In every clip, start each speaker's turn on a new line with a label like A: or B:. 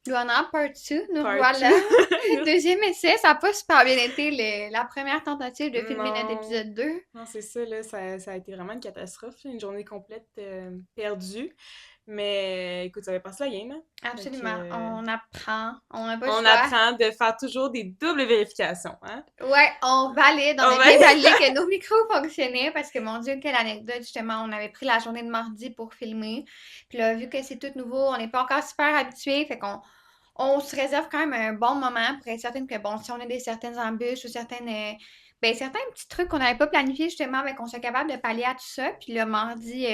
A: Luana Part 2, nous
B: Part
A: voilà.
B: 2.
A: Deuxième essai, ça n'a pas super bien été la première tentative de filmer notre
B: Non,
A: épisode 2.
B: non, c'est ça, là, ça a été vraiment une catastrophe, là, une journée complète perdue. Mais écoute, ça avait passé la game, hein. Fait que,
A: Absolument. On apprend. On n'a pas le
B: on
A: choix.
B: apprend de faire toujours des doubles vérifications, hein.
A: Ouais, on valide. On
B: On
A: a
B: va...
A: bien validé que nos micros fonctionnaient parce que, mon Dieu, quelle anecdote, justement. On avait pris la journée de mardi pour filmer. Puis là, vu que c'est tout nouveau, on n'est pas encore super habitué. Fait qu'on se réserve quand même un bon moment pour être certaine que, bon, si on a certaines embûches ou certains petits trucs qu'on n'avait pas planifiés, justement, mais qu'on soit capable de pallier à tout ça. Puis le mardi,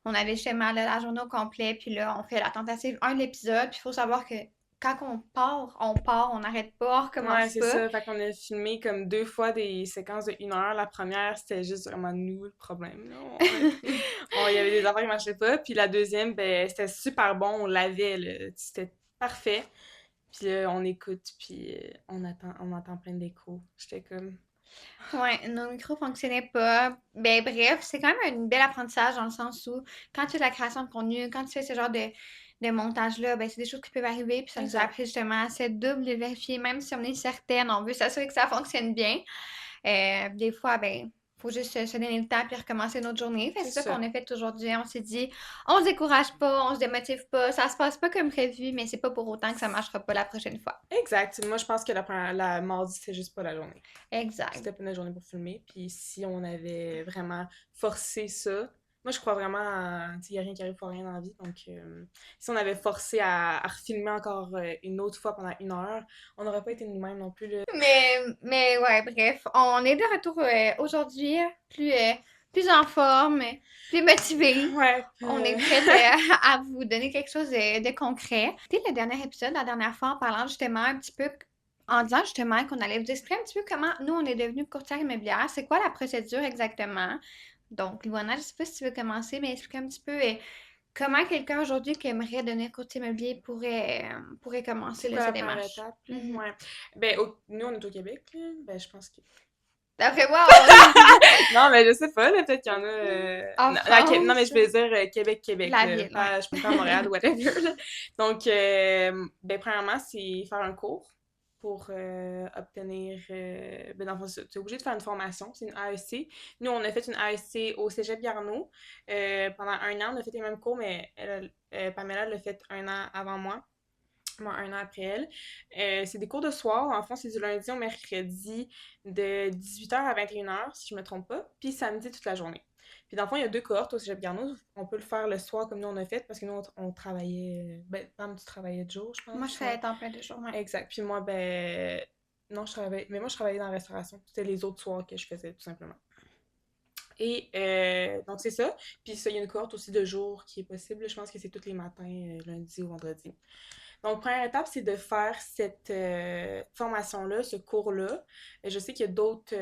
A: on avait justement là, la journée au complet. Puis là, on fait la tentative 1 de l'épisode. Puis il faut savoir que quand on part, on n'arrête pas, on
B: Ouais,
A: recommence
B: c'est
A: pas.
B: ça. Fait qu'on a filmé comme 2 fois des séquences de 1 heure. La première, c'était juste vraiment nous le problème, là. Il y avait des affaires qui marchaient pas. Puis la deuxième, ben, c'était super bon. On l'avait, là. C'était parfait. Puis là, on écoute, puis on entend plein d'échos. J'étais comme...
A: Ouais, nos micros fonctionnaient pas. Ben bref, c'est quand même un bel apprentissage dans le sens où quand tu fais de la création de contenu, quand tu fais ce genre de montage-là, ben c'est des choses qui peuvent arriver, puis ça nous a
B: Exact.
A: appris justement à cette double vérifier, même si on est certaine, on veut s'assurer que ça fonctionne bien. Des fois, ben, faut juste se donner le temps puis recommencer notre journée. Fait que
B: C'est
A: c'est ça qu'on
B: ça.
A: a fait aujourd'hui. On s'est dit, on se décourage pas, on se démotive pas, ça se passe pas comme prévu, mais c'est pas pour autant que ça marchera pas la prochaine fois.
B: Exact. Moi, je pense que la mardi, c'était juste pas la journée.
A: Exact.
B: C'était pas la journée pour filmer. Puis si on avait vraiment forcé ça, moi, je crois vraiment il y a rien qui arrive pour rien dans la vie. Donc, si on avait forcé à refilmer encore une autre fois pendant 1 heure, on n'aurait pas été nous-mêmes non plus, là.
A: Mais ouais, bref, on est de retour aujourd'hui, plus en forme, plus motivé.
B: Ouais.
A: On est prête à vous donner quelque chose de concret. C'était le dernier épisode, la dernière fois, en parlant justement un petit peu, en disant justement qu'on allait vous expliquer un petit peu comment nous, on est devenus courtière immobilière. C'est quoi la procédure exactement? Donc, Luana, je sais pas si tu veux commencer, mais explique un petit peu comment quelqu'un aujourd'hui qui aimerait devenir courtier immobilier pourrait commencer
B: C'est
A: là,
B: quoi la
A: sa
B: première
A: démarche.
B: étape, là?
A: Mhm.
B: Ouais. Ben, nous, on est au Québec, là. Ben, je pense que...
A: D'après moi,
B: Non, mais je sais pas, là, peut-être qu'il y en a...
A: en
B: Non, mais
A: France,
B: je veux dire Québec,
A: la
B: là.
A: ville, ouais.
B: Pas, je peux pas à Montréal, whatever, là. Donc, ben, premièrement, c'est faire un cours pour obtenir... ben, dans le fond, tu es obligé de faire une formation, c'est une AEC. Nous, on a fait une AEC au Cégep Garneau. Pendant 1 an, on a fait les mêmes cours, mais Pamela l'a fait 1 an avant moi, 1 an après elle. C'est des cours de soir. En fond, c'est du lundi au mercredi de 18h à 21h, si je me trompe pas, puis samedi toute la journée. Puis dans le fond, il y a 2 cohortes au Cégep Garneau. On peut le faire le soir comme nous on a fait, parce que nous, on travaillait... Ben, Pam, tu travaillais de jour, je
A: Moi, je
B: pense,
A: serais à
B: ouais.
A: temps plein de jour, ouais.
B: Exact. Puis moi, ben... Non, je travaillais... Mais moi, je travaillais dans la restauration. C'était les autres soirs que je faisais, tout simplement. Et donc, c'est ça. Puis ça, il y a une cohorte aussi de jour qui est possible. Je pense que c'est tous les matins, lundi ou vendredi. Donc, première étape, c'est de faire cette formation-là, ce cours-là. Je sais qu'il y a d'autres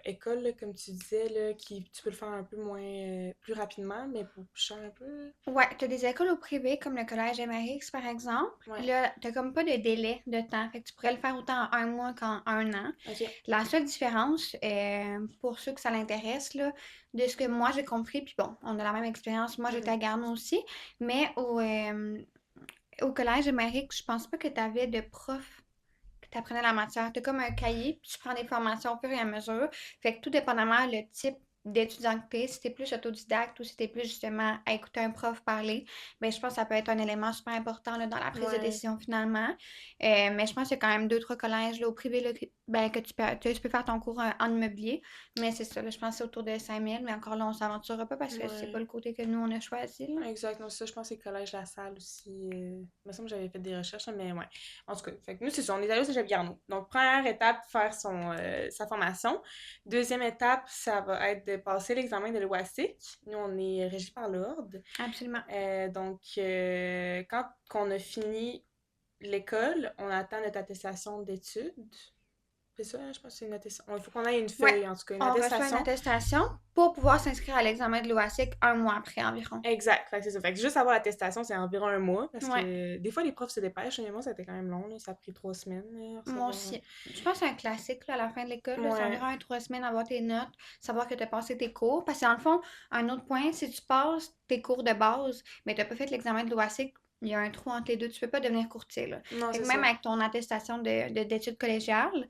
B: écoles, là, comme tu disais, là, qui tu peux le faire un peu moins, plus rapidement, mais pour plus cher un peu.
A: Ouais, t'as des écoles au privé comme le collège MRX par exemple. Puis
B: Ouais,
A: là, t'as comme pas de délai de temps. Fait que tu pourrais le faire autant en 1 mois qu'en 1 an.
B: ok.
A: La seule différence, pour ceux que ça l'intéresse, là, de ce que moi j'ai compris, puis bon, on a la même expérience. Moi, j'étais
B: Mhm.
A: à Garneau aussi, mais au collège MRX, je pense pas que t'avais de prof que t'apprenais la matière. T'as comme un cahier, puis tu prends des formations au fur et à mesure. Fait que tout dépendamment le type d'étudiant que t'es, si t'es plus autodidacte ou si t'es plus justement à écouter un prof parler, ben je pense que ça peut être un élément super important là, dans la prise de
B: Ouais.
A: décision finalement. Mais je pense qu'il y a quand même deux, trois collèges là, au privé là, ben, que tu peux faire ton cours en immobilier. Mais c'est ça, là, je pense que c'est autour de 5 000. Mais encore là, on s'aventurera pas parce que c'est pas
B: Ouais.
A: le côté que nous, on a choisi. Là.
B: Exact. Non, ça, je pense que c'est le collège La Salle aussi. Il me semble que j'avais fait des recherches, là, mais ouais. En tout cas, fait que nous, c'est ça. On est allé au Cégep Garneau. Donc, première étape, faire sa formation. Deuxième étape, ça va être de passer l'examen de l'OASIC. Nous, on est régi par l'ordre.
A: Absolument.
B: Donc, quand on a fini l'école, on attend notre attestation d'études. C'est ça, hein, je pense que c'est une attestation. Il faut qu'on ait une
A: Ouais,
B: feuille, en tout cas, une
A: on reçoit une
B: attestation.
A: attestation pour pouvoir s'inscrire à l'examen de l'OASIC 1 mois après environ.
B: Exact, fait que c'est ça. Fait que juste avoir l'attestation, c'est environ 1 mois, parce
A: Ouais,
B: que des fois, les profs se dépêchent. Mais moi, ça a été quand même long, là. Ça a pris 3 semaines, là,
A: moi
B: recevoir...
A: aussi. Je pense que c'est un classique là, à la fin de l'école. Là, c'est
B: Ouais,
A: environ 3 semaines avoir tes notes, savoir que tu as passé tes cours. Parce que dans le fond, un autre point, si tu passes tes cours de base, mais tu n'as pas fait l'examen de l'OASIC, il y a un trou entre les deux. Tu peux pas devenir courtier, là.
B: Non,
A: Fait
B: c'est
A: que même
B: ça.
A: avec ton attestation d'études collégiales,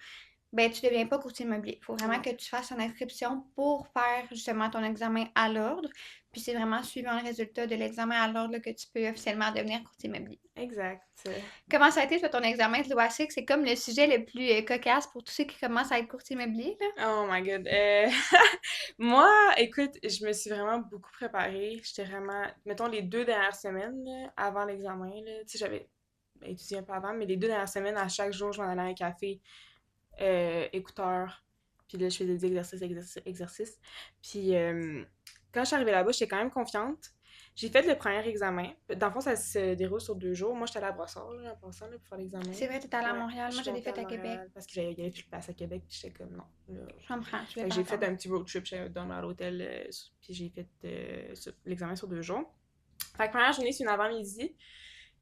A: ben tu deviens pas courtier immobilier. Il faut vraiment
B: Non.
A: que tu fasses une inscription pour faire justement ton examen à l'ordre. Puis c'est vraiment suivant le résultat de l'examen à l'ordre là, que tu peux officiellement devenir courtier immobilier.
B: Exact.
A: Comment ça a été toi, ton examen de l'OASIC? C'est comme le sujet le plus cocasse pour tous ceux qui commencent à être courtier immobilier, là.
B: Oh my God. Moi, écoute, je me suis vraiment beaucoup préparée. J'étais vraiment, mettons, les 2 dernières semaines là, avant l'examen, là, tu sais, j'avais étudié un peu avant, mais les 2 dernières semaines, à chaque jour, je m'en allais à un café, écouteurs, puis là, je faisais des exercices. Puis quand je suis arrivée là-bas, j'étais quand même confiante. J'ai fait le premier examen. Dans le fond, ça se déroule sur 2 jours. Moi, j'étais allée à Brossard, là, en passant, là, pour faire l'examen.
A: C'est vrai, t'es allée à
B: Ouais,
A: Montréal.
B: je
A: Moi,
B: suis
A: je l'ai
B: montée à
A: fait à Québec.
B: Montréal parce qu'il y avait plus de place à Québec, puis j'étais comme non. Là.
A: Je comprends, je
B: Fait
A: l'ai
B: que
A: pas
B: j'ai fait
A: attendre.
B: un petit road trip, j'étais dormi à l'hôtel, puis j'ai fait l'examen sur 2 jours. Fait que première journée, c'est une avant-midi.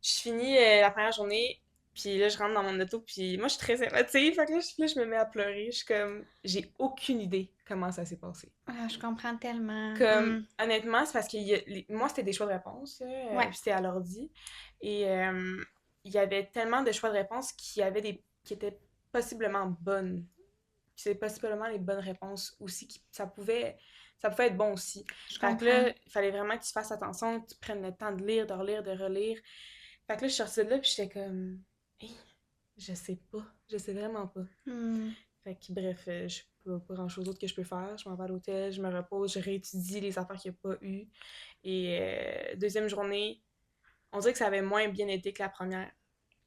B: Je finis la première journée, puis là, je rentre dans mon auto, puis moi, je suis très émotive. Fait que là, je me mets à pleurer. Je suis comme, j'ai aucune idée comment ça s'est passé.
A: Ah, je comprends tellement.
B: Comme, honnêtement, c'est parce que moi, c'était des choix de réponse, là,
A: Ouais,
B: puis c'était à l'ordi. Et il y avait tellement de choix de réponse qui étaient possiblement bonnes. Puis c'est possiblement les bonnes réponses aussi. Ça pouvait être bon aussi.
A: je
B: Fait que
A: comprends.
B: là, il fallait vraiment que tu fasses attention, que tu prennes le temps de lire, de relire, de relire. Fait que là, je suis sortie de là, puis j'étais comme, hey, je sais pas. Je sais vraiment pas.
A: Hmm.
B: Fait que bref, je pas grand-chose d'autre que je peux faire. Je m'en vais à l'hôtel, je me repose, je réétudie les affaires qu'il n'y a pas eu. Et deuxième journée, on dirait que ça avait moins bien été que la première.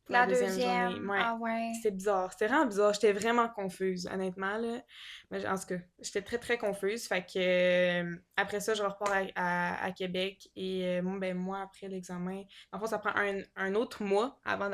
B: Pour la
A: La
B: deuxième journée.
A: deuxième,
B: Ouais,
A: ah ouais.
B: c'était bizarre. C'était vraiment bizarre. J'étais vraiment confuse, honnêtement, là. Mais en tout cas, j'étais très, très confuse. Fait que après ça, je repars à Québec. Et ben, moi, après l'examen, en fait, ça prend un autre mois
A: Oh,
B: avant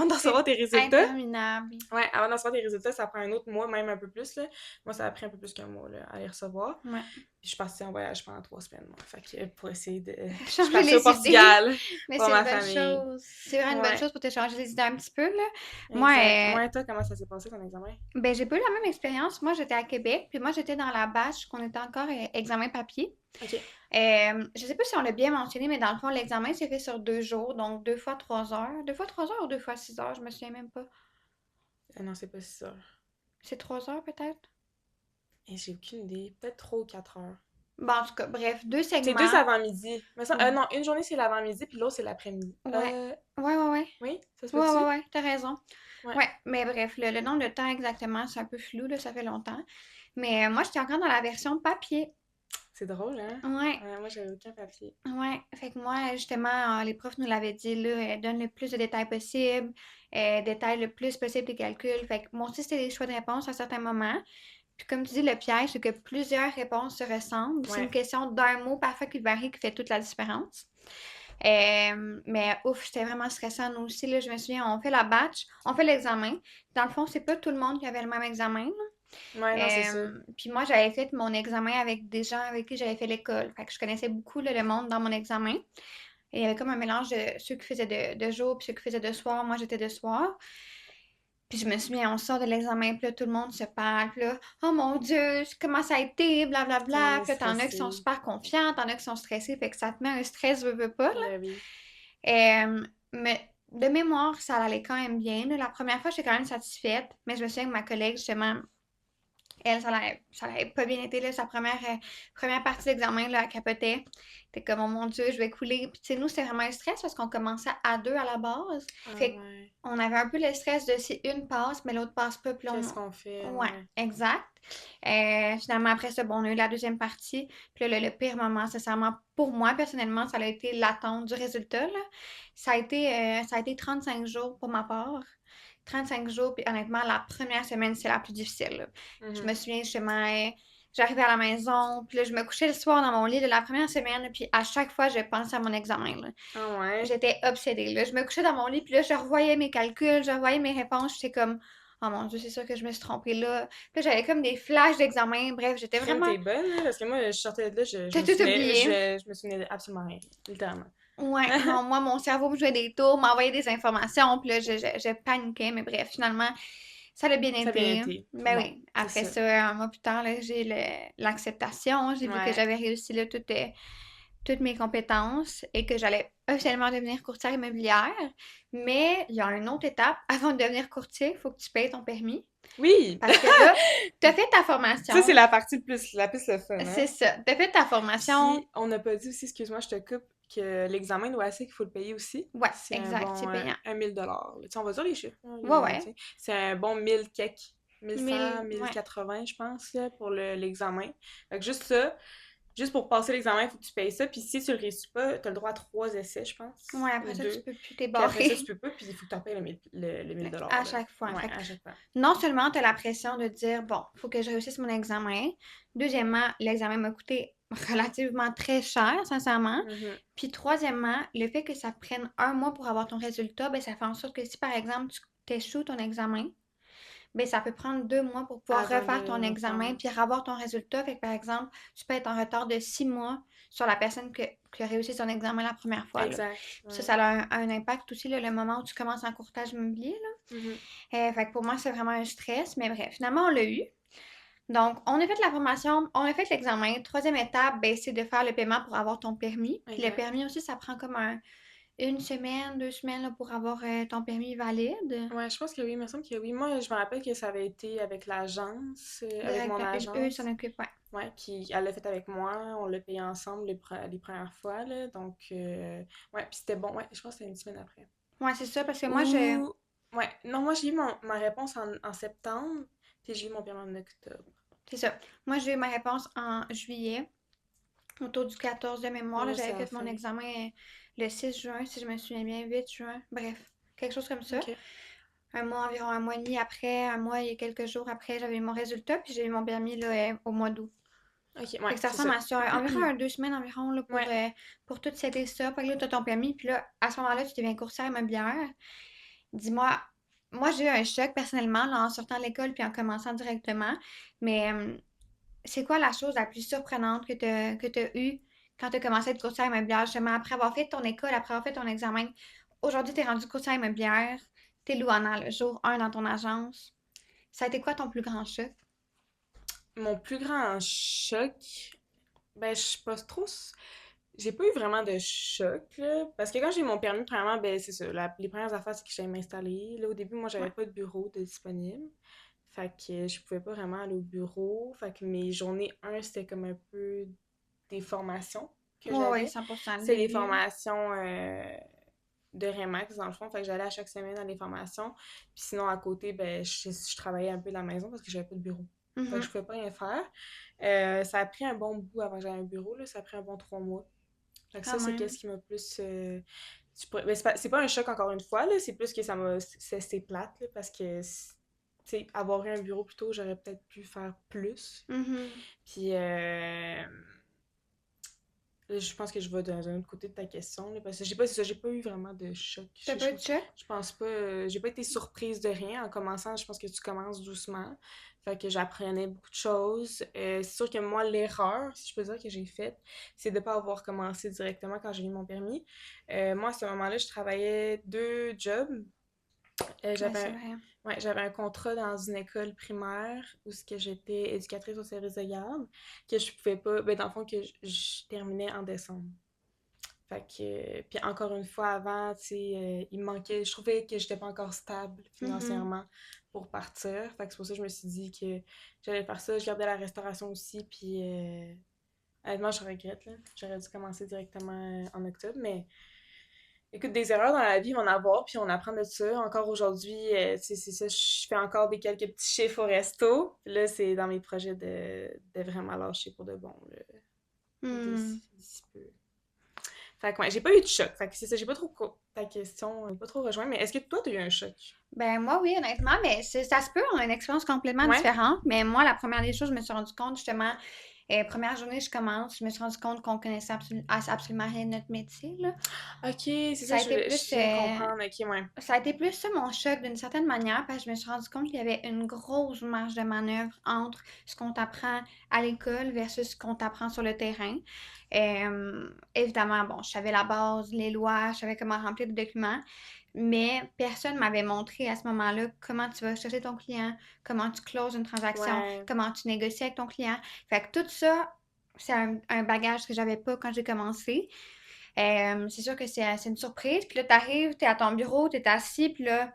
B: d'en recevoir
A: c'est
B: tes résultats.
A: interminable.
B: Ouais, avant d'en recevoir tes résultats, ça prend un autre mois, même un peu plus, là. Moi, ça a pris un peu plus qu'un mois, là, à les recevoir.
A: Ouais.
B: Puis je suis partie en voyage pendant 3 semaines, moi. Fait que pour essayer de... Je suis
A: Changer
B: partie au
A: les idées.
B: Portugal
A: Mais
B: pour
A: c'est une
B: ma
A: bonne
B: famille.
A: chose. C'est vraiment une bonne
B: Ouais.
A: chose pour te changer les idées un petit peu, là. Moi,
B: Exact. Ouais, toi, comment ça s'est passé ton examen?
A: ben, j'ai pas eu la même expérience. Moi, j'étais à Québec, puis moi, j'étais dans la batch qu'on était encore examen papier.
B: Ok.
A: Je sais pas si on l'a bien mentionné, mais dans le fond, l'examen s'est fait sur 2 jours, donc 2 fois 3 heures. 2 fois 3 heures ou 2 fois 6 heures, je me souviens même pas.
B: Non, c'est pas si ça.
A: C'est 3 heures peut-être?
B: Et j'ai aucune idée. Peut-être 3 ou 4 heures.
A: Bon, en tout cas, bref, deux
B: C'est deux
A: segments.
B: avant-midi.
A: Ouais.
B: Non, une journée c'est l'avant-midi, puis l'autre c'est l'après-midi.
A: Ouais, ouais, ouais.
B: Oui, ça se
A: Ouais, ouais,
B: peut-tu?
A: ouais, t'as raison.
B: Ouais.
A: Ouais, mais bref, le nombre de temps exactement, c'est un peu flou, là, ça fait longtemps. Mais moi, j'étais encore dans la version papier.
B: C'est drôle, hein?
A: Ouais,
B: Ouais, moi j'avais aucun papier.
A: ouais. Fait que moi, justement, les profs nous l'avaient dit, là, donne le plus de détails possible, détaille le plus possible tes calculs. Fait que moi aussi, c'était des choix de réponse à certains moments. Puis comme tu dis, le piège, c'est que plusieurs réponses se ressemblent. C'est une
B: Ouais.
A: question d'un mot parfois qui varie qui fait toute la différence. Mais ouf, c'était vraiment stressant. Nous aussi, là, je me souviens, on fait la batch, on fait l'examen. Dans le fond, c'est pas tout le monde qui avait le même examen, là.
B: Ouais, non, c'est ça.
A: Puis moi, j'avais fait mon examen avec des gens avec qui j'avais fait l'école. Fait que je connaissais beaucoup là, le monde dans mon examen. Et il y avait comme un mélange de ceux qui faisaient de jour puis ceux qui faisaient de soir. Moi, j'étais de soir. Puis je me souviens, on sort de l'examen, puis là, tout le monde se parle, puis là, oh mon Dieu, comment ça a été,
B: Tout le monde
A: blablabla.
B: est
A: Puis là, t'en as qui sont
B: stressé.
A: super confiants, t'en as qui sont stressés, fait que ça te met un stress, veux pas, là.
B: Ben oui.
A: Mais de mémoire, ça allait quand même bien, là. La première fois, j'étais quand même satisfaite, mais je me souviens que ma collègue, justement, elle, ça l'avait pas bien été, là, sa première partie d'examen, là, elle capotait. T'es comme, oh mon Dieu, je vais couler. Puis, tu sais, nous, c'était vraiment un stress parce qu'on commençait à deux à la base.
B: Ah
A: Fait
B: ouais.
A: qu'on avait un peu le stress de si une passe, mais l'autre passe pas. Puis là,
B: Qu'est-ce qu'on fait?
A: ouais,
B: Ouais.
A: exact. Finalement, après ça, bon, on a eu la deuxième partie. Puis là, le pire moment, sincèrement, pour moi, personnellement, ça a été l'attente du résultat, là. Ça a été 35 jours pour ma part. 35 jours, puis honnêtement, la première semaine, c'est la plus difficile, là. Je
B: Mhm.
A: me souviens justement, j'arrivais à la maison, puis là, je me couchais le soir dans mon lit de la première semaine, là, puis à chaque fois, je pensais à mon examen, là.
B: Ah ouais.
A: J'étais obsédée, là. Je me couchais dans mon lit, puis là, je revoyais mes calculs, je revoyais mes réponses, j'étais comme, oh mon Dieu, c'est sûr que je me suis trompée là. Puis là, j'avais comme des flashs d'examen, bref, j'étais
B: Crime,
A: vraiment.
B: t'es bonne, hein? Parce que moi, je sortais de là,
A: T'as tout oublié.
B: je me souvenais absolument rien. Littéralement.
A: Ouais, non, moi, mon cerveau me jouait des tours, m'envoyait des informations, puis là, je paniquais, mais bref, finalement, ça a bien
B: Ça a bien
A: été.
B: été.
A: Ben
B: Bon,
A: oui,
B: c'est
A: après
B: ça.
A: ça, un mois plus tard, là, j'ai l'acceptation, j'ai vu que
B: Ouais.
A: j'avais réussi là, tout, toutes mes compétences et que j'allais officiellement devenir courtière immobilière. Mais il y a une autre étape. Avant de devenir courtier, il faut que tu payes ton permis.
B: Oui!
A: Parce que là, tu as fait ta
B: Ça, c'est
A: formation.
B: la partie la plus le fun,
A: C'est
B: hein?
A: ça. Tu as fait ta formation.
B: Puis, on n'a pas dit aussi, excuse-moi, je te coupe, que l'examen doit assez qu'il faut le payer aussi.
A: Ouais,
B: C'est un
A: exact, c'est
B: bon
A: payant.
B: 1 000 $. Tu sais, on va dire les chiffres, hein,
A: Ouais, ouais.
B: tu sais. C'est un bon 1000 quelques, 1100,
A: 1000, ouais.
B: 1080, je pense, là, pour l'examen. Fait que juste ça, juste pour passer l'examen, il faut que tu payes ça. Puis si tu le réussis pas, tu as le droit à 3 essais, je pense,
A: Ouais,
B: ou
A: après ça, tu
B: 2.
A: peux plus
B: Puis après ça, tu
A: t'ébarrer
B: peux pas, puis il faut que tu en payes le 1000 $,
A: à
B: là.
A: chaque fois.
B: Ouais,
A: Fait que
B: à chaque fois.
A: non seulement tu as la pression de dire, bon, faut que je réussisse mon examen. Deuxièmement, l'examen m'a coûté relativement très cher, sincèrement.
B: Mhm.
A: Puis troisièmement, le fait que ça prenne un mois pour avoir ton résultat, ben ça fait en sorte que si par exemple tu t'échoues ton examen, ben ça peut prendre 2 mois pour pouvoir
B: Avant
A: refaire ton
B: de
A: examen
B: reprendre.
A: puis avoir ton résultat. Fait que par exemple, tu peux être en retard de 6 mois sur la personne qui a réussi son examen la première fois, là.
B: Exact,
A: Puis
B: ouais.
A: ça a un impact aussi, là, le moment où tu commences en courtage immobilier, là.
B: Mhm.
A: Fait que pour moi, c'est vraiment un stress, mais bref, finalement, on l'a eu. Donc, on a fait la formation, on a fait l'examen. Troisième étape, ben, c'est de faire le paiement pour avoir ton permis. Puis le
B: Exact.
A: permis aussi, ça prend comme une semaine, 2 semaines là, pour avoir ton permis valide.
B: Ouais, je pense que oui, il me semble que oui. Moi, je me rappelle que ça avait été avec l'agence, avec
A: Direct,
B: mon
A: eux, ils s'en
B: agence.
A: occupent, ouais.
B: Ouais, elle l'a fait avec moi, on l'a payé ensemble les premières fois, là. Donc, ouais, puis c'était bon. Ouais, je pense que c'était une semaine après.
A: Ouais, c'est ça, parce que moi, je.
B: Ou, ouais, non, moi, j'ai eu ma réponse en septembre, puis j'ai eu mon paiement en octobre.
A: C'est ça. Moi, j'ai eu ma réponse en juillet, autour du 14 de mémoire.
B: Non,
A: Là,
B: moi, c'est
A: j'avais
B: à la
A: fait mon
B: fin.
A: examen le 6 juin, si je me souviens bien, 8 juin. Bref, quelque chose comme ça.
B: Ok.
A: Un mois, environ un mois et demi après, un mois et quelques jours après, j'avais eu mon résultat, puis j'ai eu mon permis là, au mois d'août.
B: Ok,
A: Fait
B: ouais,
A: que ça
B: c'est
A: ressemble
B: ça.
A: à ça, environ 2 semaines environ là,
B: Ouais.
A: pour tout céder ça. Fait que là, tu as ton permis, puis là, à ce moment-là, tu deviens courtière immobilière. Dis-moi, moi, j'ai eu un choc personnellement là, en sortant de l'école puis en commençant directement, mais c'est quoi la chose la plus surprenante que tu as eue quand tu as commencé à être courtière immobilière, justement, après avoir fait ton école, après avoir fait ton examen? Aujourd'hui, tu es rendue courtière immobilière, tu es louana, le jour 1 dans ton agence. Ça a été quoi ton plus grand choc?
B: Mon plus grand choc, ben, je sais pas trop. J'ai pas eu vraiment de choc, là. Parce que quand j'ai eu mon permis, premièrement, ben, c'est ça. Les premières affaires, c'est que j'allais m'installer. Là, au début, moi, j'avais
A: Ouais.
B: pas de bureau de disponible. Fait que je pouvais pas vraiment aller au bureau. Fait que mes journées un c'était comme un peu des formations que
A: Ouais, ouais,
B: j'avais.
A: 100% le
B: C'est des
A: début.
B: formations de Remax, dans le fond. Fait que j'allais à chaque semaine dans les formations. Puis sinon, à côté, ben, je travaillais un peu de la maison parce que j'avais pas de bureau. Fait que je
A: Mhm.
B: pouvais pas rien faire. Ça a pris un bon bout avant que j'aie un bureau, là. Ça a pris un bon 3 mois. Fait que
A: Quand
B: ça, c'est
A: même.
B: qu'est-ce qui m'a plus. Ben, c'est pas un choc encore une fois, là. C'est plus que ça m'a. C'est plate, là, parce que, tu sais, avoir eu un bureau plus tôt, j'aurais peut-être pu faire plus.
A: Mhm.
B: Puis, là, je pense que je vais dans un autre côté de ta question, là, parce que c'est ça, j'ai pas eu vraiment de choc.
A: T'as pas eu de choc?
B: Je pense pas, j'ai pas été surprise de rien. En commençant, je pense que tu commences doucement. Fait que j'apprenais beaucoup de choses. C'est sûr que moi, l'erreur, si je peux dire que j'ai faite, c'est de pas avoir commencé directement quand j'ai eu mon permis. Moi, à ce moment-là, je travaillais 2 jobs.
A: Ouais, c'est vrai.
B: J'avais un contrat dans une école primaire où ce que j'étais éducatrice au service de garde, que je pouvais pas, ben dans le fond que je terminais en décembre. Fait que, puis encore une fois avant, tu sais, il me manquait, je trouvais que j'étais pas encore stable
A: Mhm.
B: financièrement pour partir. Fait que c'est pour ça que je me suis dit que j'allais faire ça. Je gardais la restauration aussi, puis honnêtement, je regrette, là. J'aurais dû commencer directement en octobre, mais écoute, des erreurs dans la vie, on en avoir, puis on apprend de ça. Encore aujourd'hui, tu sais, c'est ça, je fais encore des quelques petits chiffres au resto. Puis là, c'est dans mes projets de vraiment lâcher pour de bon, là,
A: Hmm.
B: d'ici peu. Fait que ouais, j'ai pas eu de choc. Fait que c'est ça, j'ai pas trop ta question, pas trop rejoint, mais est-ce que toi, t'as eu un choc?
A: Ben moi oui, honnêtement, mais ça se peut, on a une expérience complètement
B: Ouais?
A: différente. Mais moi, la première des choses, je me suis rendu compte justement, première journée, je commence, je me suis rendu compte qu'on connaissait absolument rien de notre métier, là.
B: Ok, c'est ça,
A: Ça a été
B: je
A: plus,
B: viens de comprendre. Ok, ouais.
A: ça a été plus ça mon choc d'une certaine manière, parce que je me suis rendu compte qu'il y avait une grosse marge de manœuvre entre ce qu'on t'apprend à l'école versus ce qu'on t'apprend sur le terrain. Évidemment, bon, je savais la base, les lois, je savais comment remplir des documents, mais personne m'avait montré à ce moment-là comment tu vas chercher ton client, comment tu closes une transaction,
B: Ouais.
A: comment tu négocies avec ton client. Fait que tout ça, c'est un bagage que j'avais pas quand j'ai commencé. C'est sûr que c'est une surprise. Puis là, t'arrives, t'es à ton bureau, t'es assis, puis là,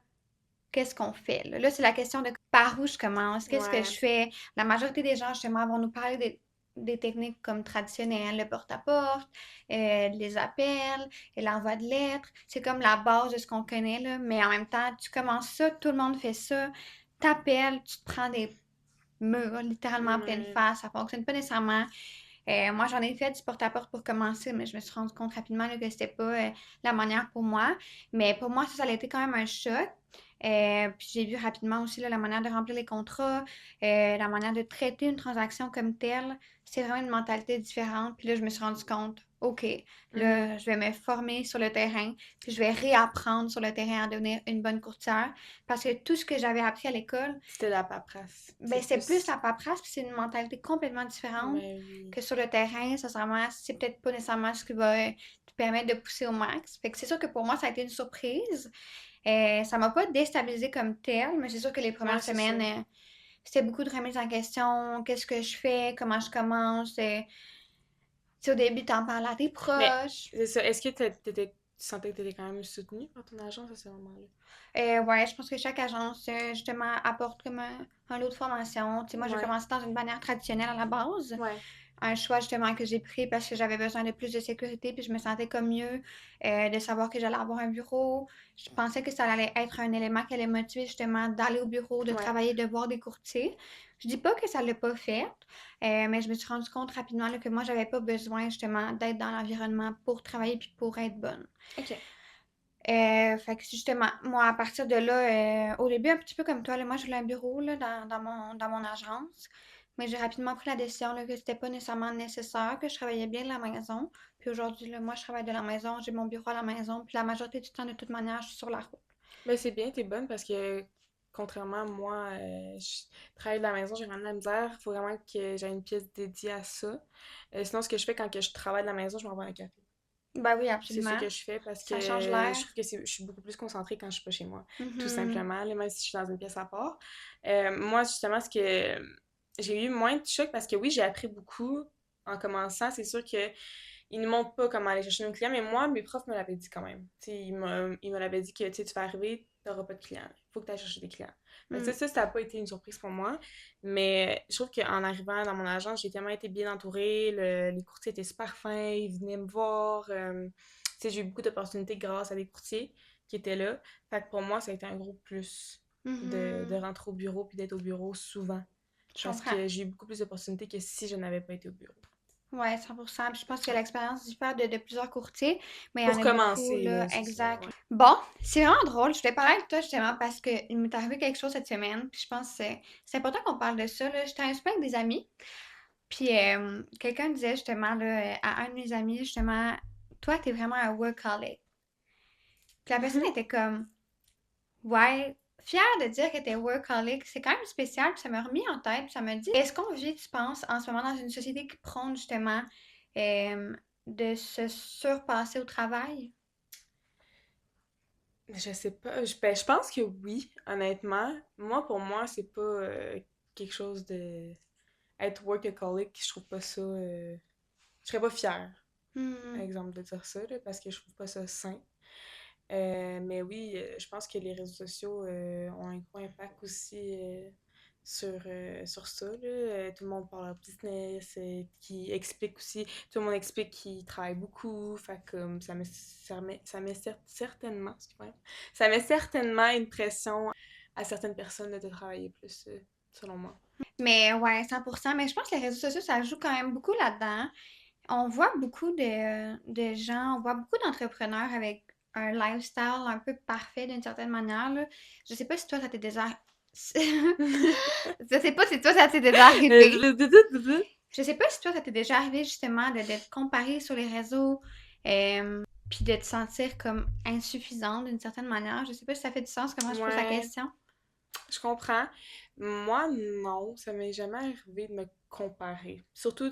A: qu'est-ce qu'on fait? Là, c'est la question de par où je commence, qu'est-ce que
B: Ouais.
A: je fais? La majorité des gens, justement, vont nous parler des techniques comme traditionnelles, le porte-à-porte, les appels, et l'envoi de lettres. C'est comme la base de ce qu'on connaît, là. Mais en même temps, tu commences ça, tout le monde fait ça. T'appelles, tu te prends des murs littéralement en pleine
B: Ouais.
A: face. Ça fonctionne pas nécessairement. Moi, j'en ai fait du porte-à-porte pour commencer, mais je me suis rendu compte rapidement là, que c'était pas la manière pour moi. Mais pour moi, ça a été quand même un choc. Puis j'ai vu rapidement aussi là, la manière de remplir les contrats, la manière de traiter une transaction comme telle. C'est vraiment une mentalité différente. Puis là, je me suis rendu compte, OK,
B: Mhm.
A: là, je vais me former sur le terrain, puis je vais réapprendre sur le terrain à devenir une bonne courtière. Parce que tout ce que j'avais appris à l'école,
B: C'était la paperasse.
A: ben,
B: C'est
A: c'est plus
B: plus.
A: la paperasse, puis c'est une mentalité complètement différente
B: Ben oui.
A: que sur le terrain. Sincèrement, c'est peut-être pas nécessairement ce qui va te permettre de pousser au max. Fait que c'est sûr que pour moi, ça a été une surprise. Ça m'a pas déstabilisée comme telle, mais c'est sûr que les
B: Ouais,
A: premières
B: c'est ça.
A: semaines, c'était beaucoup de remise en question. Qu'est-ce que je fais? Comment je commence? Tu sais, au début, t'en parles à tes
B: Mais
A: proches.
B: c'est ça. Est-ce que tu sentais que t'étais quand même soutenue par ton agence à ce moment-là?
A: Ouais, je pense que chaque agence, justement, apporte comme un lot de formation. Tu sais, moi, j'ai
B: Ouais.
A: commencé dans une bannière traditionnelle à la base.
B: Ouais.
A: Un choix, justement, que j'ai pris parce que j'avais besoin de plus de sécurité, puis je me sentais comme mieux de savoir que j'allais avoir un bureau. Je pensais que ça allait être un élément qui allait me motiver, justement, d'aller au bureau, de
B: Ouais.
A: travailler, de voir des courtiers. Je dis pas que ça l'a pas fait, mais je me suis rendu compte rapidement là, que moi, j'avais pas besoin, justement, d'être dans l'environnement pour travailler puis pour être bonne.
B: Ok.
A: Fait que justement, moi, à partir de là, au début, un petit peu comme toi, là, moi, je voulais un bureau là, dans mon agence, mais j'ai rapidement pris la décision là, que c'était pas nécessairement nécessaire, que je travaillais bien de la maison. Puis aujourd'hui, là, moi, je travaille de la maison, j'ai mon bureau à la maison, puis la majorité du temps, de toute manière, je suis sur la route.
B: Ben c'est bien, t'es bonne parce que contrairement à moi, je travaille de la maison, j'ai vraiment de la misère. Faut vraiment que j'ai une pièce dédiée à ça. Sinon, ce que je fais quand que je travaille de la maison, je m'envoie un café.
A: Ben oui,
B: C'est ça
A: absolument.
B: que je fais parce que
A: Ça change
B: je
A: l'air.
B: trouve que je suis beaucoup plus concentrée quand je suis pas chez moi. Tout
A: Mhm.
B: simplement, là, même si je suis dans une pièce à part. Moi, justement, ce que j'ai eu moins de choc parce que oui, j'ai appris beaucoup en commençant. C'est sûr que ils ne montrent pas comment aller chercher nos clients, mais moi, mes profs me l'avaient dit quand même. Tu sais, ils me l'avaient dit que tu sais, tu vas arriver, tu n'auras pas de clients. Il faut que tu ailles chercher des clients. Mais tu sais,
A: Mm.
B: ça n'a pas été une surprise pour moi. Mais je trouve qu'en arrivant dans mon agence, j'ai tellement été bien entourée. Les courtiers étaient super fins, ils venaient me voir. Tu sais, j'ai eu beaucoup d'opportunités grâce à des courtiers qui étaient là. Fait que pour moi, ça a été un gros plus de
A: Mhm.
B: rentrer au bureau puis d'être au bureau souvent.
A: Je
B: Parce
A: comprends.
B: que j'ai eu beaucoup plus d'opportunités que si je n'avais pas été au bureau.
A: Ouais, 100%. Puis je pense que
B: Ouais.
A: l'expérience diffère de plusieurs courtiers, mais il y en
B: Pour
A: a beaucoup,
B: commencer,
A: là,
B: là, c'est ça,
A: exact.
B: ouais.
A: Bon, c'est vraiment drôle. Je voulais parler avec toi justement parce qu'il m'est arrivé quelque chose cette semaine. Puis je pense que c'est important qu'on parle de ça, là. J'étais un souper avec des amis. Puis quelqu'un disait justement là, à un de mes amis, justement, toi, t'es vraiment un workaholic. Puis la personne
B: Mhm.
A: était comme, ouais, fière de dire que t'es workaholic. C'est quand même spécial. Puis ça m'a remis en tête. Puis ça m'a dit, est-ce qu'on vit, tu penses, en ce moment dans une société qui prône justement euh, de se surpasser au travail?
B: Je sais pas. Je pense que oui, honnêtement. Moi, pour moi, c'est pas quelque chose de. Être workaholic, je trouve pas ça. Je serais pas fière, par
A: Hmm,
B: exemple, de dire ça, là, parce que je trouve pas ça sain. Mais oui, je pense que les réseaux sociaux ont un gros impact aussi sur ça, là. Tout le monde parle leur business, qui explique aussi, tout le monde explique qu'ils travaillent beaucoup, fait que certainement, excuse-moi, ça met certainement une pression à certaines personnes de travailler plus, selon moi.
A: Mais ouais, 100%. Mais je pense que les réseaux sociaux, ça joue quand même beaucoup là-dedans. On voit beaucoup de gens, on voit beaucoup d'entrepreneurs avec un lifestyle un peu parfait d'une certaine manière, là. Je sais pas si toi, ça t'est déjà... Je sais pas si toi, ça t'est déjà arrivé. Je sais pas si toi, ça t'est déjà arrivé justement d'être comparé sur les réseaux, puis de te sentir comme insuffisante d'une certaine manière. Je sais pas si ça fait du sens comment je pose la
B: Ouais,
A: question.
B: je comprends. Moi, non, ça m'est jamais arrivé de me comparer. Surtout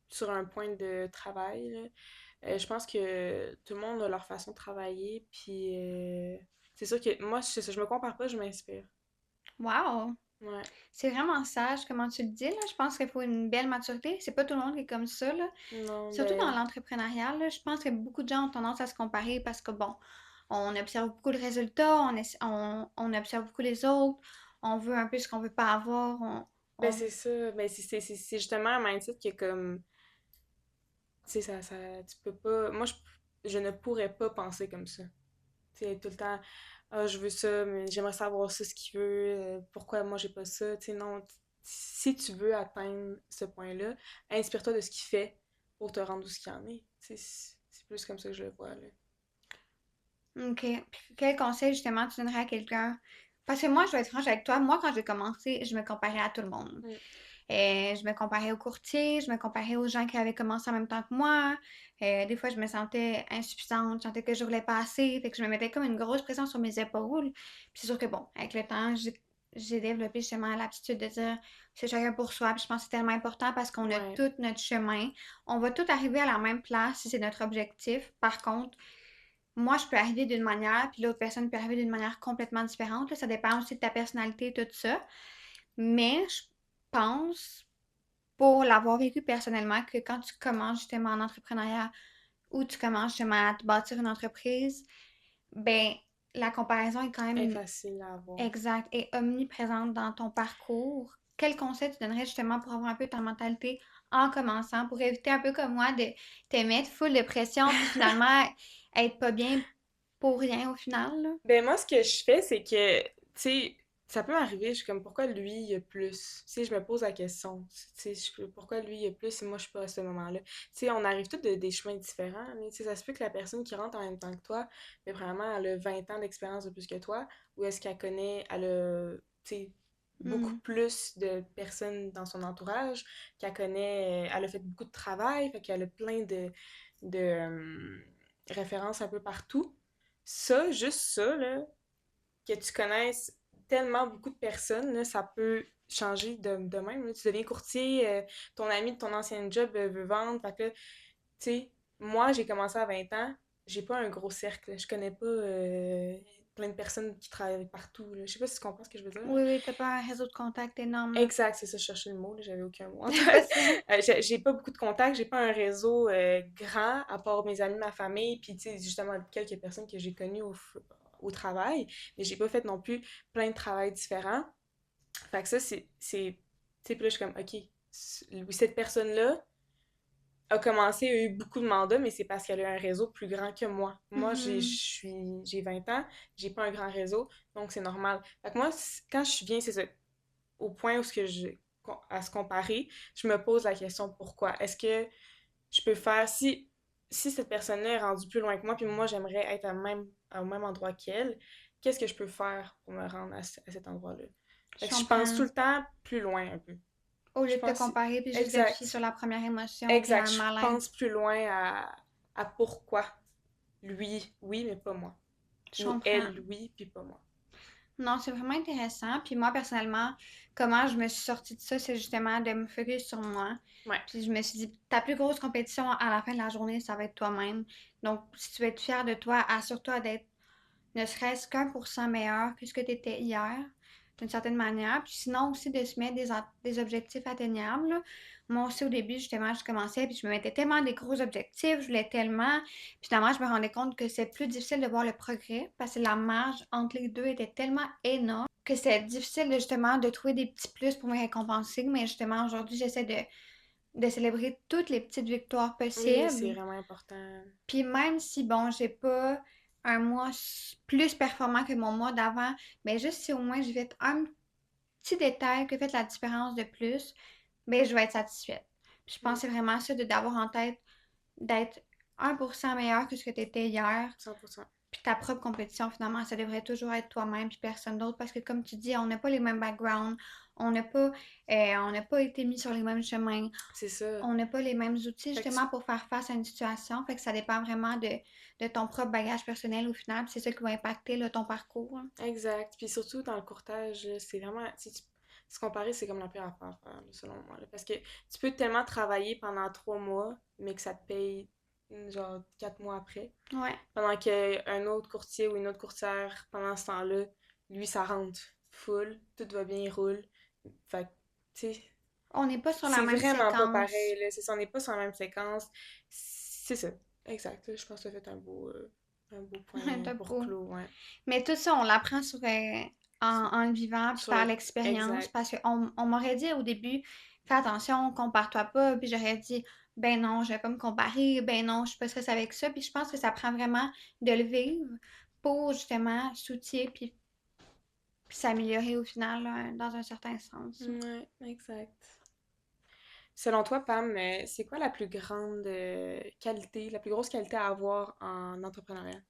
B: sur un point de travail, là. Je pense que tout le monde a leur façon de travailler, puis c'est sûr que moi, je me compare pas, je m'inspire.
A: Wow!
B: Ouais.
A: C'est vraiment sage comment tu le dis, là. Je pense qu'il faut une belle maturité. C'est pas tout le monde qui est comme ça, là.
B: Non,
A: Surtout dans
B: ben,
A: l'entrepreneuriat, là, je pense que beaucoup de gens ont tendance à se comparer parce que, bon, on observe beaucoup le résultat, on observe beaucoup les autres, on veut un peu ce qu'on veut pas avoir,
B: ben
A: on...
B: c'est ça. Ben c'est justement un mindset qui est comme, tu sais, tu peux pas, je ne pourrais pas penser comme ça. Tu sais, tout le temps, ah, je veux ça, mais j'aimerais savoir ça, ce qu'il veut, pourquoi moi j'ai pas ça. Tu sais, non, si tu veux atteindre ce point-là, inspire-toi de ce qu'il fait pour te rendre où ce qu'il en est. Tu sais, c'est plus comme ça que je le vois, là.
A: OK. Puis quel conseil, justement, tu donnerais à quelqu'un? Parce que moi, je vais être franche avec toi, moi, quand j'ai commencé, je me comparais à tout le monde.
B: Mm.
A: Je me comparais aux courtiers, je me comparais aux gens qui avaient commencé en même temps que moi. Des fois, je me sentais insuffisante, je sentais que je voulais pas assez, fait que je me mettais comme une grosse pression sur mes épaules. Puis c'est sûr que bon, avec le temps, j'ai développé justement l'aptitude de dire c'est chacun pour soi. Puis je pense que c'est tellement important parce qu'on a
B: Ouais,
A: tout notre chemin. On va tout arriver à la même place si c'est notre objectif. Par contre, moi, je peux arriver d'une manière, puis l'autre personne peut arriver d'une manière complètement différente, là. Ça dépend aussi de ta personnalité, tout ça. Mais je pense pour l'avoir vécu personnellement, que quand tu commences justement en entrepreneuriat ou tu commences justement à te bâtir une entreprise, ben la comparaison est quand
B: est
A: même
B: facile à avoir.
A: exacte et omniprésente dans ton parcours. Quel conseil tu donnerais justement pour avoir un peu ta mentalité en commençant, pour éviter un peu comme moi de te mettre full de pression, puis finalement être pas bien pour rien au final, là?
B: Ben moi, ce que je fais, c'est que, tu sais, ça peut m'arriver, je suis comme, pourquoi lui, il y a plus? Tu sais, je me pose la question, tu sais, pourquoi lui, il y a plus et moi, je suis pas à ce moment-là? Tu sais, on arrive tous de des chemins différents, mais tu sais, ça se peut que la personne qui rentre en même temps que toi, mais vraiment, elle a 20 ans d'expérience de plus que toi, ou est-ce qu'elle connaît, elle a, tu sais, beaucoup
A: Mhm.
B: plus de personnes dans son entourage, qu'elle connaît, elle a fait beaucoup de travail, fait qu'elle a plein de références un peu partout. Ça, juste ça, là, que tu connaisses tellement beaucoup de personnes, là, ça peut changer de même, là. Tu deviens courtier, ton ami de ton ancien job veut vendre. Fait que là, tu sais, moi, j'ai commencé à 20 ans, j'ai pas un gros cercle. Je connais pas plein de personnes qui travaillent partout, là. Je sais pas si tu comprends ce que je veux dire, là.
A: Oui, oui, t'as pas un réseau de contacts énorme, là.
B: Exact, c'est ça, je cherchais le mot, là, j'avais aucun mot en
A: Pas de
B: tête.
A: stress.
B: J'ai pas beaucoup de contacts, j'ai pas un réseau grand, à part mes amis, ma famille, puis tu sais, justement, quelques personnes que j'ai connues au travail, mais j'ai pas fait non plus plein de travail différents. Fait que ça, tu sais, puis là, je suis comme, OK, cette personne-là a commencé, a eu beaucoup de mandats, mais c'est parce qu'elle a un réseau plus grand que moi. Moi,
A: Mhm.
B: j'ai 20 ans, j'ai pas un grand réseau, donc c'est normal. Fait que moi, quand je viens, c'est ça, au point où ce que à se comparer, je me pose la question pourquoi. Est-ce que je peux faire si cette personne-là est rendue plus loin que moi, puis moi j'aimerais être au même endroit qu'elle, qu'est-ce que je peux faire pour me rendre à cet endroit-là?
A: Je
B: Fait que je pense tout
A: comprends.
B: le temps plus loin un peu.
A: Au lieu
B: Je
A: de te
B: pense
A: comparer puis juste de te fier
B: exact.
A: sur la première émotion puis
B: Exact.
A: un
B: Je
A: mal-être.
B: pense plus loin à pourquoi lui, oui, mais pas moi.
A: Je
B: Ou
A: comprends.
B: elle, oui, puis pas moi.
A: Non, c'est vraiment intéressant. Puis moi, personnellement, comment je me suis sortie de ça, c'est justement de me focus sur moi.
B: Ouais.
A: Puis je me suis dit, ta plus grosse compétition à la fin de la journée, ça va être toi-même. Donc, si tu veux être fier de toi, assure-toi d'être ne serait-ce qu'1% meilleur que ce que tu étais hier, d'une certaine manière. Puis sinon aussi de se mettre des objectifs atteignables, là. Moi aussi au début, justement, je commençais, puis je me mettais tellement des gros objectifs, je voulais tellement. Puis finalement, je me rendais compte que c'est plus difficile de voir le progrès parce que la marge entre les deux était tellement énorme que c'est difficile justement de trouver des petits plus pour me récompenser. Mais justement, aujourd'hui, j'essaie de célébrer toutes les petites victoires
B: Oui, c'est
A: possibles.
B: vraiment important.
A: Puis même si, bon, j'ai pas un mois plus performant que mon mois d'avant, mais juste si au moins j'ai fait un petit détail qui a fait la différence de plus, ben je vais être satisfaite. Puis je
B: Mm,
A: pensais vraiment ça, de d'avoir en tête d'être 1% meilleur que ce que tu étais hier,
B: 100%.
A: puis ta propre compétition, finalement, ça devrait toujours être toi-même puis personne d'autre. Parce que comme tu dis, on n'a pas les mêmes backgrounds, on n'a pas été mis sur les mêmes chemins,
B: C'est ça.
A: on n'a pas les mêmes outils
B: Fait que
A: justement pour faire face à une situation. Fait que ça dépend vraiment de ton propre bagage personnel au final. C'est ça qui va impacter là, ton parcours, hein.
B: exact. Puis surtout dans le courtage, c'est vraiment. Si tu se comparer, c'est comme la pire affaire à faire, là, selon moi, là. Parce que tu peux tellement travailler pendant 3 mois, mais que ça te paye genre 4 mois après.
A: Ouais.
B: Pendant qu'un autre courtier ou une autre courtière, pendant ce temps-là, lui, ça rentre. full, tout va bien, il roule. Fait que, tu sais,
A: On n'est pas sur la
B: c'est
A: même
B: vraiment pas
A: séquence.
B: pareil, là. C'est ça, on n'est pas sur la même séquence. C'est ça. Exact. Je pense que tu as fait un beau point
A: T'as
B: pour
A: pas.
B: clôt, ouais.
A: Mais tout ça, on l'apprend en le vivant, puis
B: Sur
A: par
B: le...
A: l'expérience,
B: Exact.
A: parce qu'on m'aurait dit au début, fais attention, compare-toi pas, puis j'aurais dit, ben non, je vais pas me comparer, ben non, je suis pas stressée avec ça, puis je pense que ça prend vraiment de le vivre pour justement s'outiller, puis s'améliorer au final, là, dans un certain sens.
B: Ouais, exact. Selon toi, Pam, c'est quoi la plus grande qualité, la plus grosse qualité à avoir en entrepreneuriat?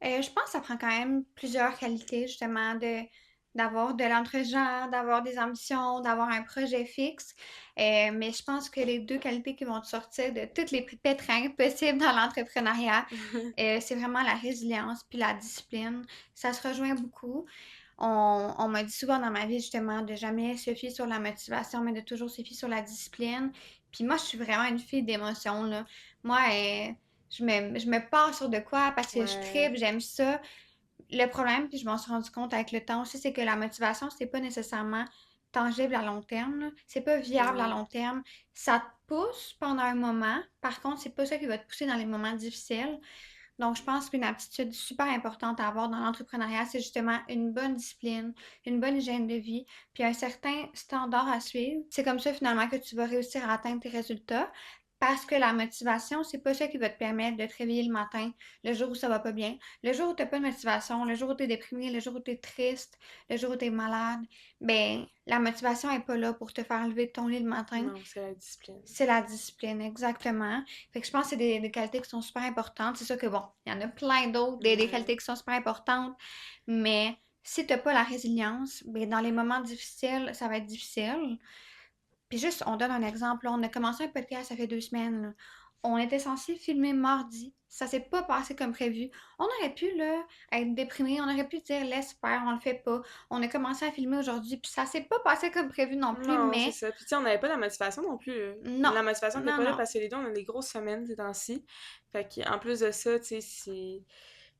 A: Je pense que ça prend quand même plusieurs qualités, justement, d'avoir de l'entre-genre, d'avoir des ambitions, d'avoir un projet fixe. Mais je pense que les deux qualités qui vont te sortir de toutes les pétrins possibles dans l'entrepreneuriat, c'est vraiment la résilience puis la discipline. Ça se rejoint beaucoup. On m'a dit souvent dans ma vie, justement, de jamais se fier sur la motivation, mais de toujours se fier sur la discipline. Puis moi, je suis vraiment une fille d'émotion, là. Moi, je me pars sur de quoi parce que je
B: Ouais.
A: tripe, j'aime ça. Le problème, puis je m'en suis rendu compte avec le temps aussi, c'est que la motivation, c'est pas nécessairement tangible à long terme, là. C'est pas viable à
B: Non.
A: long terme. Ça te pousse pendant un moment. Par contre, c'est pas ça qui va te pousser dans les moments difficiles. Donc, je pense qu'une aptitude super importante à avoir dans l'entrepreneuriat, c'est justement une bonne discipline, une bonne hygiène de vie, puis un certain standard à suivre. C'est comme ça finalement que tu vas réussir à atteindre tes résultats. Parce que la motivation, c'est pas ça qui va te permettre de te réveiller le matin, le jour où ça va pas bien, le jour où t'as pas de motivation, le jour où t'es déprimé, le jour où t'es triste, le jour où t'es malade. Ben, la motivation est pas là pour te faire lever de ton lit le matin.
B: Non, c'est la discipline.
A: C'est la discipline, exactement. Fait que je pense que c'est des qualités qui sont super importantes. C'est sûr que bon, il y en a plein d'autres, des
B: Ouais.
A: qualités qui sont super importantes, mais si t'as pas la résilience, ben dans les moments difficiles, ça va être difficile. Puis juste, on donne un exemple, là. On a commencé un podcast, ça fait 2 semaines, là. On était censé filmer mardi. Ça s'est pas passé comme prévu. On aurait pu, là, être déprimé. On aurait pu dire, laisse faire, on le fait pas. On a commencé à filmer aujourd'hui, puis ça s'est pas passé comme prévu non plus,
B: Non, c'est
A: mais
B: ça. Puis tu sais, on n'avait pas la motivation non plus.
A: non,
B: La motivation n'était
A: non,
B: pas là
A: non.
B: parce que les deux, on a des grosses semaines ces temps-ci. Fait qu'en plus de ça, tu sais, c'est...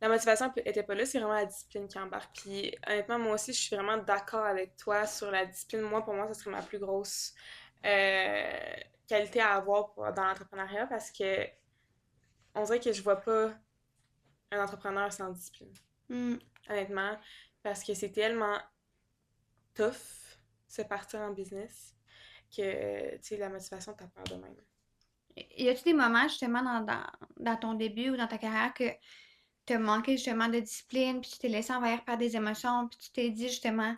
B: La motivation était pas là, c'est vraiment la discipline qui embarque. Puis honnêtement, moi aussi, je suis vraiment d'accord avec toi sur la discipline. Moi, pour moi, ça serait ma plus grosse euh, qualité à avoir dans l'entrepreneuriat parce que on dirait que je vois pas un entrepreneur sans discipline.
A: Hmm.
B: Honnêtement, parce que c'est tellement tough se partir en business que, tu sais, la motivation, t'as peur de même.
A: Y a-tu des moments justement dans ton début ou dans ta carrière que t'as manqué justement de discipline, puis tu t'es laissé envahir par des émotions, puis tu t'es dit justement,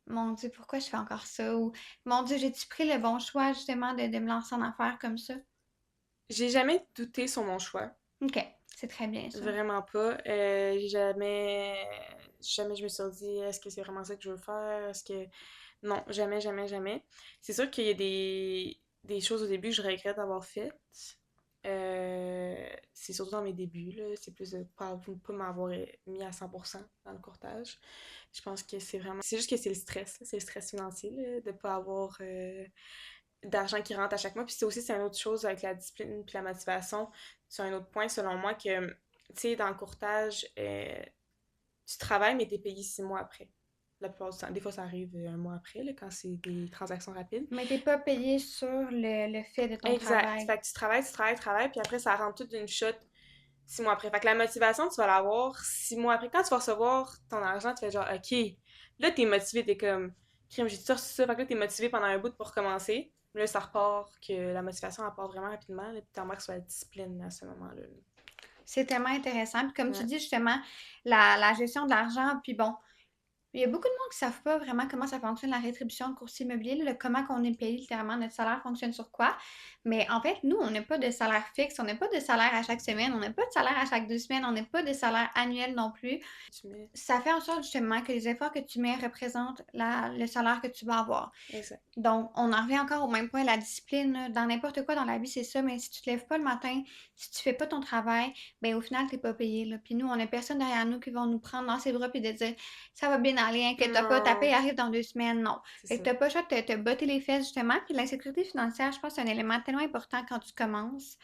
A: mon Dieu, pourquoi je fais encore ça? Ou mon Dieu, j'ai-tu pris le bon choix justement de me lancer en affaires comme ça?
B: J'ai jamais douté sur mon choix.
A: Ok, c'est très bien ça.
B: Vraiment pas. Jamais je me suis dit, est-ce que c'est vraiment ça que je veux faire? Est-ce que... Non, jamais, jamais, jamais. C'est sûr qu'il y a des choses au début que je regrette d'avoir faites. C'est surtout dans mes débuts, là. C'est plus de pas m'avoir mis à 100% dans le courtage. Je pense que c'est vraiment... C'est juste que c'est le stress, là. C'est le stress financier, là, de pas avoir d'argent qui rentre à chaque mois. Puis c'est une autre chose avec la discipline puis la motivation. C'est un autre point, selon moi, que, tu sais, dans le courtage, tu travailles, mais t'es payé 6 mois après. La plupart du temps. Des fois, ça arrive un mois après, là, quand c'est des transactions rapides.
A: Mais t'es pas payé sur le fait de ton
B: Exact.
A: travail.
B: Fait que tu travailles, puis après, ça rentre tout d'une shot 6 mois après. Fait que la motivation, tu vas l'avoir 6 mois après. Quand tu vas recevoir ton argent, tu fais genre, OK, là, t'es motivé, t'es comme, crime, j'ai tout ça, ça. Fait que là, t'es motivé pendant un bout pour recommencer. Là, ça repart, que la motivation, elle part vraiment rapidement, là, puis t'embarques sur la discipline à ce moment-là.
A: C'est tellement intéressant. Puis comme tu
B: Ouais.
A: dis justement, la gestion de l'argent, puis bon, il y a beaucoup de monde qui ne savent pas vraiment comment ça fonctionne la rétribution de courtier immobilier, là, comment on est payé littéralement, notre salaire fonctionne sur quoi. Mais en fait, nous, on n'a pas de salaire fixe, on n'a pas de salaire à chaque semaine, on n'a pas de salaire à chaque 2 semaines, on n'a pas de salaire annuel non plus.
B: Tu mets.
A: Ça fait en sorte justement que les efforts que tu mets représentent le salaire que tu vas avoir.
B: Exact.
A: Donc, on en revient encore au même point, la discipline, là, dans n'importe quoi dans la vie, c'est ça, mais si tu te lèves pas le matin, si tu fais pas ton travail, ben au final, t'es pas payé, là. Puis nous, on a personne derrière nous qui vont nous prendre dans ses bras puis de dire ça va bien aller, inquiète-toi pas, ta paye
B: Non,
A: arrive dans 2 semaines. Non.
B: c'est
A: Fait que
B: ça.
A: t'as pas le choix de te botter les fesses, justement. Puis l'insécurité financière, je pense que c'est un élément tellement important quand tu commences,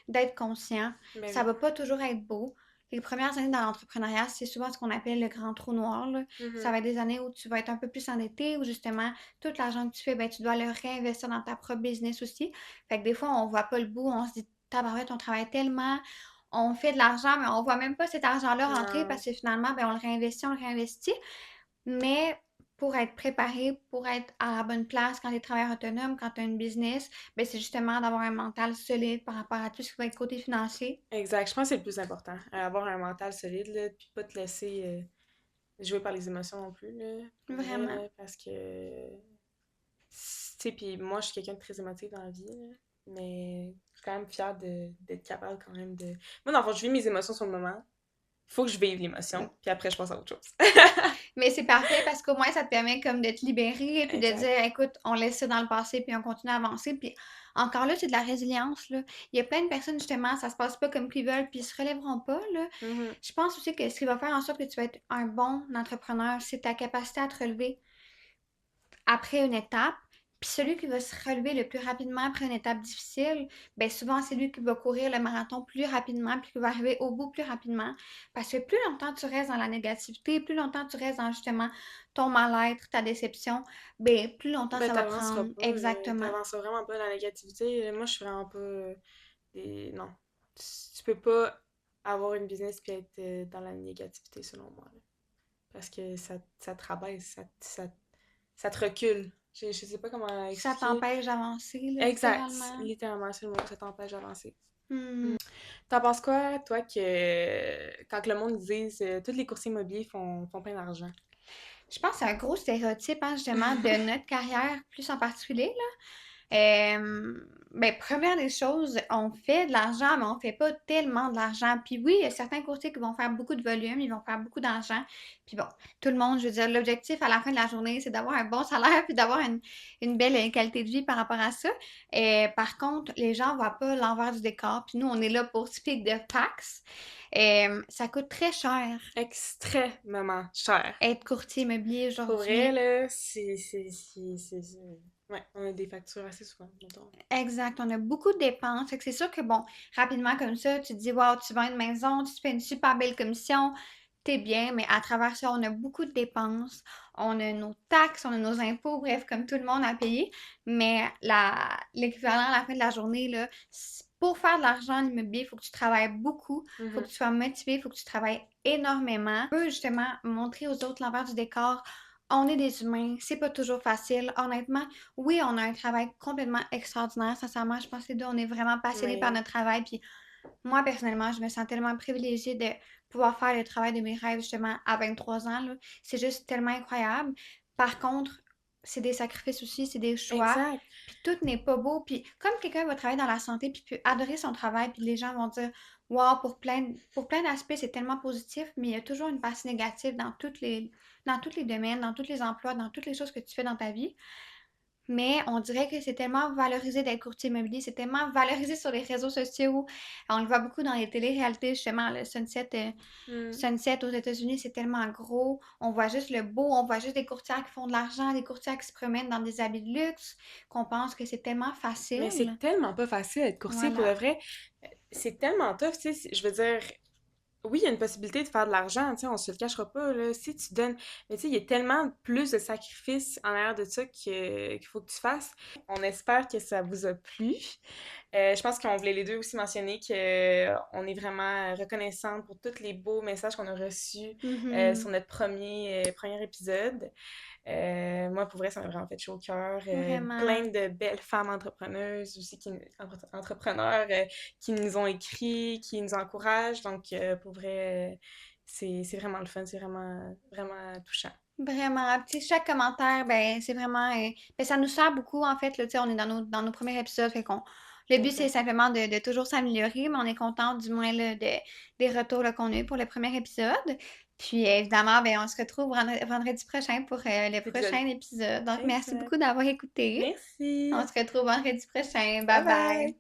A: d'être conscient.
B: Ben
A: Ça
B: oui.
A: va pas toujours être beau. les premières années dans l'entrepreneuriat, c'est souvent ce qu'on appelle le grand trou noir, là. Ça
B: Mhm.
A: va être des années où tu vas être un peu plus endetté, où justement, tout l'argent que tu fais, ben, tu dois le réinvestir dans ta propre business aussi. Fait que des fois, on voit pas le bout, on se dit, tabarouette, on travaille tellement, on fait de l'argent, mais on voit même pas cet argent-là rentrer
B: Non,
A: parce que finalement, ben, on le réinvestit. Mais pour être préparé, pour être à la bonne place quand tu es travailleur autonome, quand tu as une business, ben, c'est justement d'avoir un mental solide par rapport à tout ce qui va être côté financier.
B: exact. Je pense que c'est le plus important. Avoir un mental solide, là, puis pas te laisser jouer par les émotions non plus, là, pour vrai,
A: Vraiment.
B: là, parce que, tu sais, puis moi, je suis quelqu'un de très émotif dans la vie, là, mais je suis quand même fière d'être capable quand même de... Moi, dans le fond, je vis mes émotions sur le moment. Il faut que je vive l'émotion, puis après, je passe à autre chose.
A: Mais c'est parfait parce qu'au moins, ça te permet comme de te libérer puis de
B: Exact.
A: dire, écoute, on laisse ça dans le passé puis on continue à avancer. Puis encore là, c'est de la résilience, là. Il y a plein de personnes, justement, ça se passe pas comme qu'ils veulent puis ils se relèveront pas, là.
B: Mhm.
A: Je pense aussi que ce qui va faire en sorte que tu vas être un bon entrepreneur, c'est ta capacité à te relever après une étape. Puis celui qui va se relever le plus rapidement après une étape difficile, ben souvent c'est lui qui va courir le marathon plus rapidement puis qui va arriver au bout plus rapidement. Parce que plus longtemps tu restes dans la négativité, plus longtemps tu restes dans justement ton mal-être, ta déception, ben plus longtemps
B: Ben,
A: ça va
B: t'avanceras
A: prendre.
B: pas,
A: Exactement.
B: t'avanceras vraiment pas dans la négativité. Moi, je suis vraiment pas non. Tu peux pas avoir une business puis être dans la négativité, selon moi, là. Parce que ça te rabaisse, ça te recule. Je sais pas comment
A: Ça
B: expliquer.
A: t'empêche d'avancer, là,
B: Exact.
A: littéralement.
B: Littéralement, c'est le mot, ça t'empêche d'avancer.
A: Hmm.
B: T'en penses quoi, toi, que quand que le monde dise tous les courtiers immobiliers font plein d'argent?
A: Je pense que c'est un gros stéréotype, hein, justement, de notre carrière, plus en particulier. Ben, première des choses, on fait de l'argent, mais on fait pas tellement de l'argent. Puis oui, il y a certains courtiers qui vont faire beaucoup de volume, ils vont faire beaucoup d'argent. Puis bon, tout le monde, je veux dire, l'objectif à la fin de la journée, c'est d'avoir un bon salaire puis d'avoir une belle qualité de vie par rapport à ça. Par contre, les gens voient pas l'envers du décor. Puis nous, on est là pour speak de taxes. Ça coûte très cher
B: Extrêmement cher.
A: être courtier immobilier
B: Pour vrai,
A: aujourd'hui.
B: là, ouais, on a des factures assez souvent, mettons.
A: Exact, on a beaucoup de dépenses. Fait que c'est sûr que, bon, rapidement comme ça, tu te dis, wow, tu vends une maison, tu te fais une super belle commission, t'es bien, mais à travers ça, on a beaucoup de dépenses. On a nos taxes, on a nos impôts, bref, comme tout le monde à payer. Mais l'équivalent à la fin de la journée, là, pour faire de l'argent en immobilier, il faut que tu travailles beaucoup, il faut que
B: Mhm.
A: tu sois motivé, il faut que tu travailles énormément. On peut justement montrer aux autres l'envers du décor. On est des humains, c'est pas toujours facile. Honnêtement, oui, on a un travail complètement extraordinaire. Sincèrement, je pense que les deux, on est vraiment passionnés par
B: Oui,
A: notre travail. Puis moi, personnellement, je me sens tellement privilégiée de pouvoir faire le travail de mes rêves, justement, à 23 ans, là. C'est juste tellement incroyable. Par contre, c'est des sacrifices aussi, c'est des choix.
B: exact.
A: Puis tout n'est pas beau. Puis comme quelqu'un va travailler dans la santé, puis peut adorer son travail, puis les gens vont dire, wow, pour plein d'aspects, c'est tellement positif, mais il y a toujours une partie négative dans tous les domaines, dans tous les emplois, dans toutes les choses que tu fais dans ta vie. Mais on dirait que c'est tellement valorisé d'être courtier immobilier, c'est tellement valorisé sur les réseaux sociaux. On le voit beaucoup dans les télé-réalités, justement, le
B: Mm.
A: Sunset aux États-Unis, c'est tellement gros. On voit juste le beau, on voit juste des courtières qui font de l'argent, des courtières qui se promènent dans des habits de luxe, qu'on pense que c'est tellement
B: Mais c'est
A: facile.
B: tellement pas facile d'être courtier, pour de
A: Voilà.
B: vrai. C'est tellement tough, tu sais. Je veux dire, oui, il y a une possibilité de faire de l'argent, tu sais, on se le cachera pas, là. Si tu donnes. Mais tu sais, il y a tellement plus de sacrifices en arrière de ça qu'il faut que tu fasses. On espère que ça vous a plu. Je pense qu'on voulait les deux aussi mentionner qu'on est vraiment reconnaissante pour tous les beaux messages qu'on a reçus sur
A: Mhm.
B: notre premier épisode. Moi, pour vrai, ça m'a vraiment fait chaud au cœur. Plein
A: Vraiment.
B: de belles femmes entrepreneuses aussi, entrepreneurs qui nous ont écrit, qui nous encouragent. Donc, pour vrai, c'est vraiment le fun, c'est vraiment, vraiment touchant.
A: Vraiment. Puis, chaque commentaire, ben, c'est vraiment. Ben, ça nous sert beaucoup, en fait. Là, tu sais, on est dans nos premiers épisodes. Le but, c'est
B: Exact.
A: simplement de toujours s'améliorer, mais on est content, du moins, là, des retours là, qu'on a eu pour le premier épisode. Puis, évidemment, ben, on se retrouve vendredi prochain pour le
B: L'épisode.
A: prochain épisode. Donc, merci
B: Exact.
A: beaucoup d'avoir écouté. On
B: Merci.
A: se retrouve vendredi prochain.
B: Bye
A: Bye
B: bye.
A: bye.